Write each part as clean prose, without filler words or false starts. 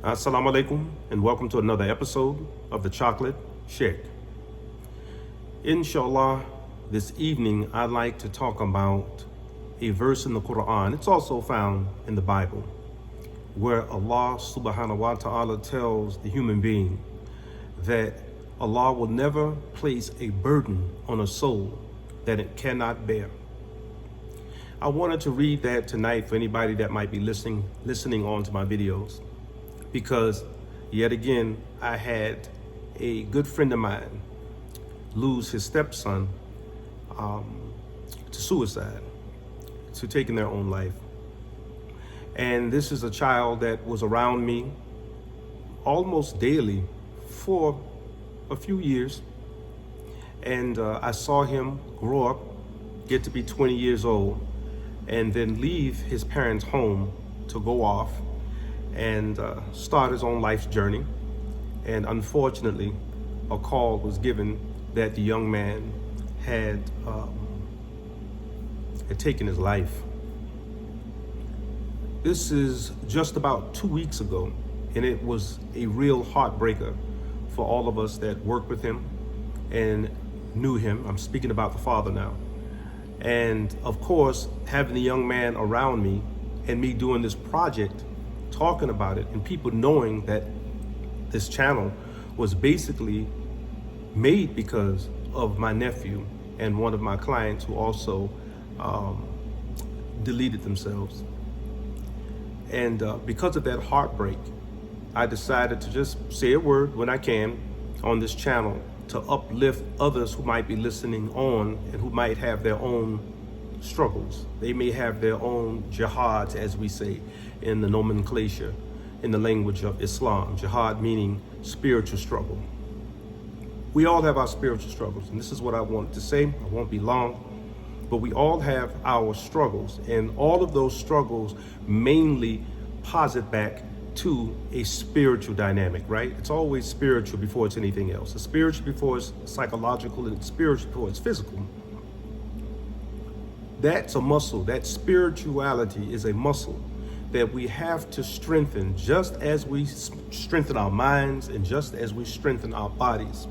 Assalamu alaikum, and welcome to another episode of the Chocolate Shake. Inshallah, this evening I'd like to talk about a verse in the Quran. It's also found in the Bible, where Allah subhanahu wa ta'ala tells the human being that Allah will never place a burden on a soul that it cannot bear. I wanted to read that tonight for anybody that might be listening on to my videos, because yet again, I had a good friend of mine lose his stepson to suicide, to taking their own life. And this is a child that was around me almost daily for a few years. And I saw him grow up, get to be 20 years old, and then leave his parents' home to go off and start his own life's journey. And unfortunately, a call was given that the young man had taken his life. This is just about 2 weeks ago, and it was a real heartbreaker for all of us that worked with him and knew him. I'm speaking about the father now. And of course, having the young man around me and me doing this project, talking about it, and people knowing that this channel was basically made because of my nephew and one of my clients who also deleted themselves. And because of that heartbreak, I decided to just say a word when I can on this channel to uplift others who might be listening on and who might have their own struggles. They may have their own jihads, as we say in the nomenclature, in the language of Islam. Jihad meaning spiritual struggle. We all have our spiritual struggles, and this is what I wanted to say. I won't be long, but we all have our struggles, and all of those struggles mainly posit back to a spiritual dynamic, right? It's always spiritual before it's anything else. It's spiritual before it's psychological, and it's spiritual before it's physical. That's a muscle. That spirituality is a muscle that we have to strengthen, just as we strengthen our minds and just as we strengthen our bodies.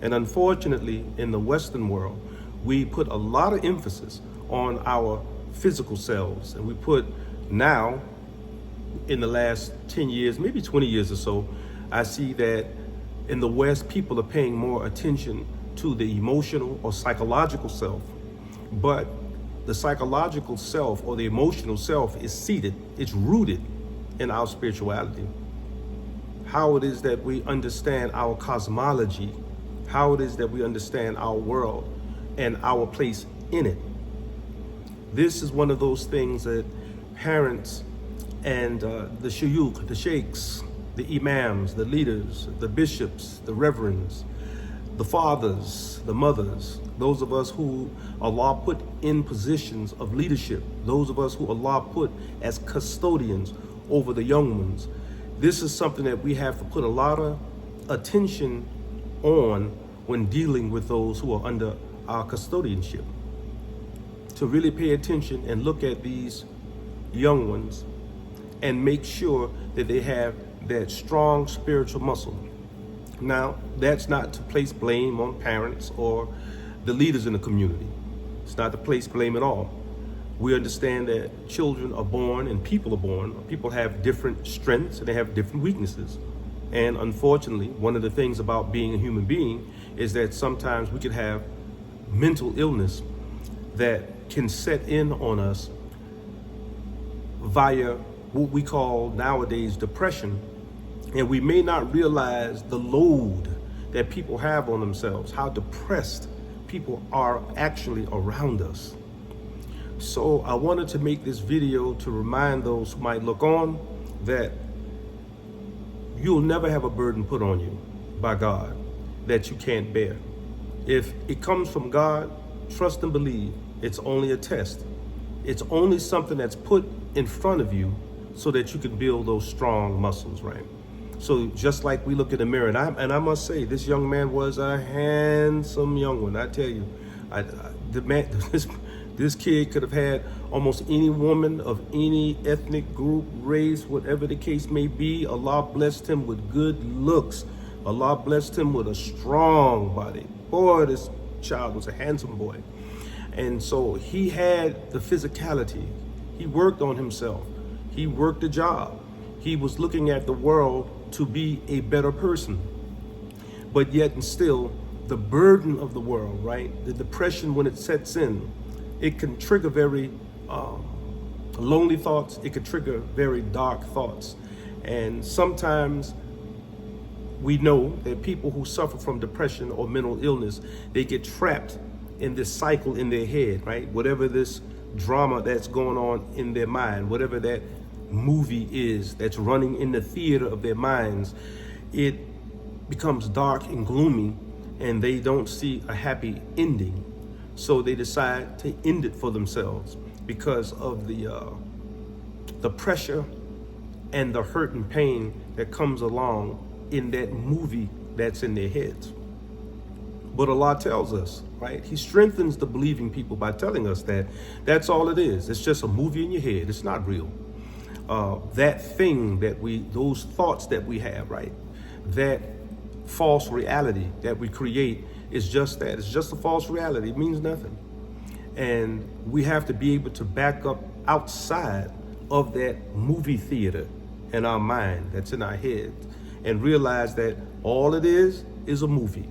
And unfortunately, in the Western world, we put a lot of emphasis on our physical selves. And we put now, in the last 10 years, maybe 20 years or so, I see that in the West, people are paying more attention to the emotional or psychological self. But the psychological self or the emotional self is seated, it's rooted in our spirituality. How it is that we understand our cosmology, how it is that we understand our world and our place in it. This is one of those things that parents and the shuyukh, the sheikhs, the imams, the leaders, the bishops, the reverends, the fathers, the mothers, those of us who Allah put in positions of leadership, those of us who Allah put as custodians over the young ones. This is something that we have to put a lot of attention on when dealing with those who are under our custodianship. To really pay attention and look at these young ones and make sure that they have that strong spiritual muscle. Now, that's not to place blame on parents or the leaders in the community. It's not to place blame at all. We understand that children are born and people are born. People have different strengths and they have different weaknesses. And unfortunately, one of the things about being a human being is that sometimes we could have mental illness that can set in on us via what we call nowadays depression. And we may not realize the load that people have on themselves, how depressed people are actually around us. So I wanted to make this video to remind those who might look on that you'll never have a burden put on you by God that you can't bear. If it comes from God, trust and believe it's only a test. It's only something that's put in front of you so that you can build those strong muscles, right? So just like we look in the mirror, and I must say, this young man was a handsome young one. I tell you, This kid could have had almost any woman of any ethnic group, race, whatever the case may be. Allah blessed him with good looks. Allah blessed him with a strong body. Boy, this child was a handsome boy. And so he had the physicality. He worked on himself. He worked a job. He was looking at the world to be a better person. But yet and still, the burden of the world, right? The depression, when it sets in, it can trigger very lonely thoughts. It can trigger very dark thoughts. And sometimes we know that people who suffer from depression or mental illness, they get trapped in this cycle in their head, right? Whatever this drama that's going on in their mind, whatever that movie is that's running in the theater of their minds, it becomes dark and gloomy, and they don't see a happy ending. So they decide to end it for themselves because of the pressure and the hurt and pain that comes along in that movie that's in their heads. But Allah tells us, right? He strengthens the believing people by telling us that that's all it is. It's just a movie in your head. It's not real. That thing that those thoughts that we have, right? That false reality that we create is just that. It's just a false reality. It means nothing. And we have to be able to back up outside of that movie theater in our mind that's in our head and realize that all it is a movie.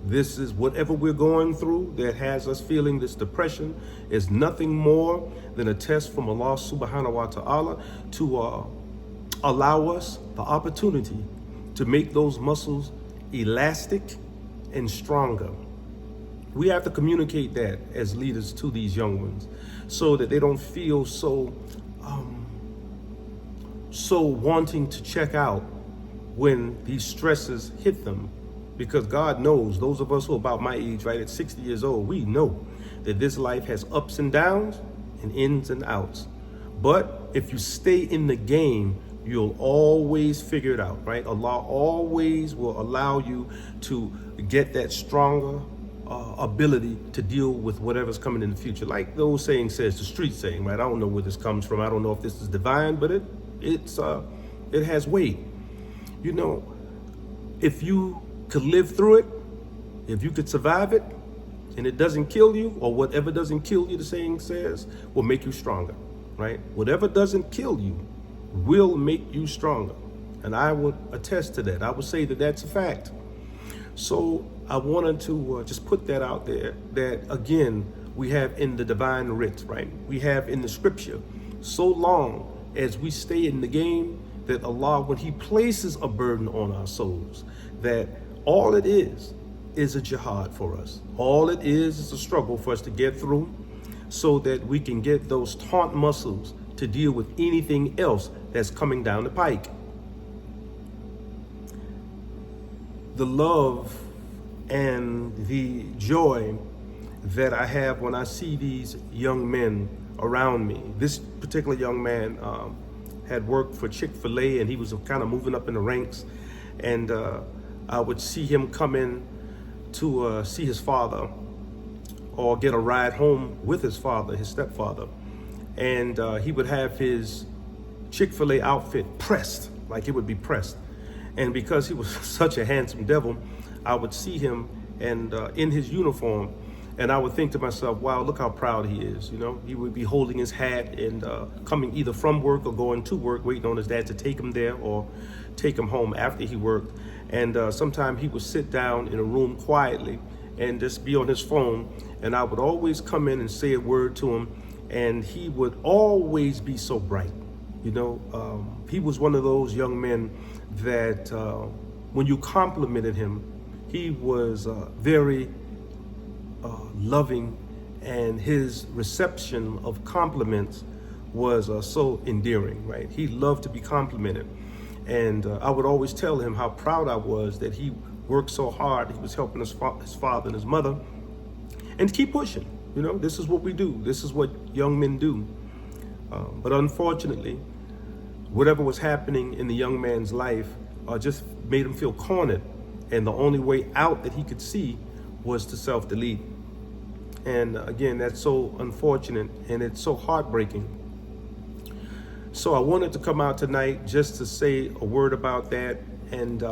This is whatever we're going through that has us feeling this depression is nothing more than a test from Allah subhanahu wa ta'ala to allow us the opportunity to make those muscles elastic and stronger. We have to communicate that as leaders to these young ones so that they don't feel so wanting to check out when these stresses hit them. Because God knows, those of us who are about my age, right, at 60 years old, we know that this life has ups and downs and ins and outs. But if you stay in the game, you'll always figure it out, right? Allah always will allow you to get that stronger ability to deal with whatever's coming in the future. Like the old saying says, the street saying, right? I don't know where this comes from. I don't know if this is divine, but it has weight. You know, if you could live through it, if you could survive it, and it doesn't kill you, or whatever doesn't kill you, the saying says, will make you stronger, right? Whatever doesn't kill you will make you stronger. And I would attest to that. I would say that that's a fact. So I wanted to just put that out there, that again, we have in the divine writ, right? We have in the scripture, so long as we stay in the game, that Allah, when he places a burden on our souls, that all it is a jihad for us. All it is a struggle for us to get through so that we can get those taut muscles to deal with anything else that's coming down the pike. The love and the joy that I have when I see these young men around me. This particular young man had worked for Chick-fil-A, and he was kind of moving up in the ranks. And I would see him come in to see his father or get a ride home with his father, his stepfather. And he would have his Chick-fil-A outfit pressed, like it would be pressed. And because he was such a handsome devil, I would see him and in his uniform, and I would think to myself, wow, look how proud he is. You know, he would be holding his hat and coming either from work or going to work, waiting on his dad to take him there or take him home after he worked. And sometimes he would sit down in a room quietly and just be on his phone. And I would always come in and say a word to him, and he would always be so bright. You know, he was one of those young men that when you complimented him, he was very loving, and his reception of compliments was so endearing, right? He loved to be complimented. And I would always tell him how proud I was that he worked so hard. He was helping his father and his mother, and keep pushing. You know, this is what we do. This is what young men do. But unfortunately, whatever was happening in the young man's life just made him feel cornered. And the only way out that he could see was to self-delete. And again, that's so unfortunate and it's so heartbreaking. So I wanted to come out tonight just to say a word about that and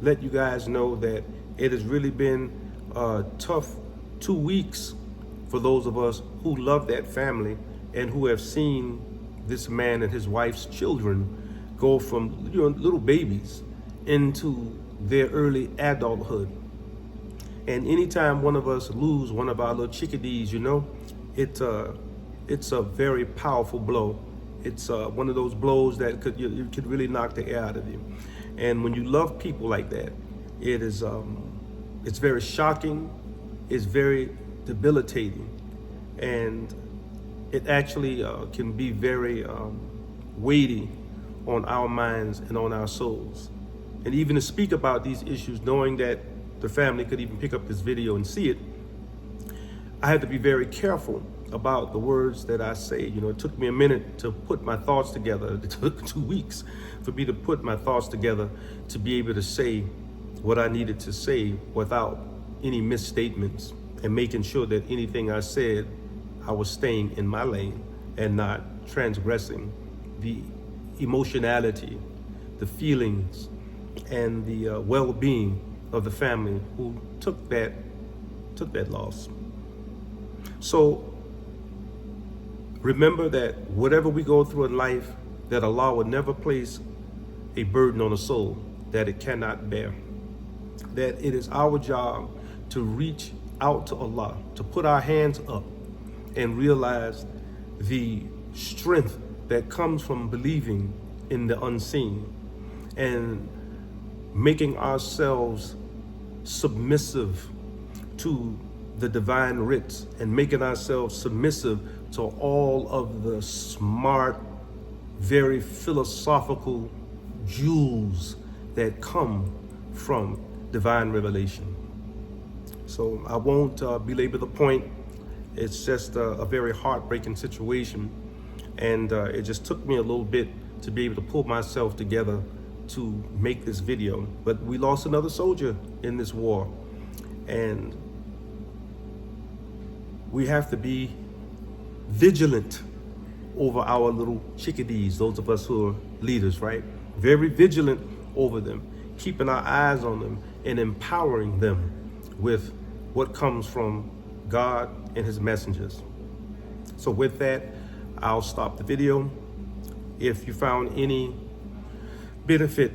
let you guys know that it has really been a tough 2 weeks for those of us who love that family and who have seen this man and his wife's children go from little babies into their early adulthood. And anytime one of us lose one of our little chickadees, it's a very powerful blow. It's one of those blows that could really knock the air out of you. And when you love people like that, it's very shocking, it's very debilitating, and it actually can be very weighty on our minds and on our souls. And even to speak about these issues, knowing that the family could even pick up this video and see it, I had to be very careful about the words that I say. It took me a minute to put my thoughts together. It took 2 weeks for me to put my thoughts together to be able to say what I needed to say without any misstatements, and making sure that anything I said, I was staying in my lane and not transgressing the emotionality, the feelings, and the well-being of the family who took that loss. So remember that whatever we go through in life, that Allah will never place a burden on a soul that it cannot bear. That it is our job to reach out to Allah, to put our hands up and realize the strength that comes from believing in the unseen and making ourselves submissive to the divine writs and making ourselves submissive to all of the smart, very philosophical jewels that come from divine revelation. So I won't belabor the point. It's just a very heartbreaking situation. And it just took me a little bit to be able to pull myself together to make this video. But we lost another soldier in this war. And we have to be vigilant over our little chickadees, those of us who are leaders, right? Very vigilant over them, keeping our eyes on them and empowering them with what comes from God and his messengers. So with that, I'll stop the video. If you found any benefit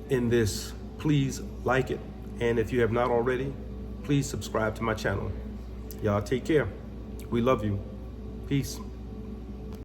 in this, please like it. And if you have not already, please subscribe to my channel. Y'all take care. We love you. Peace.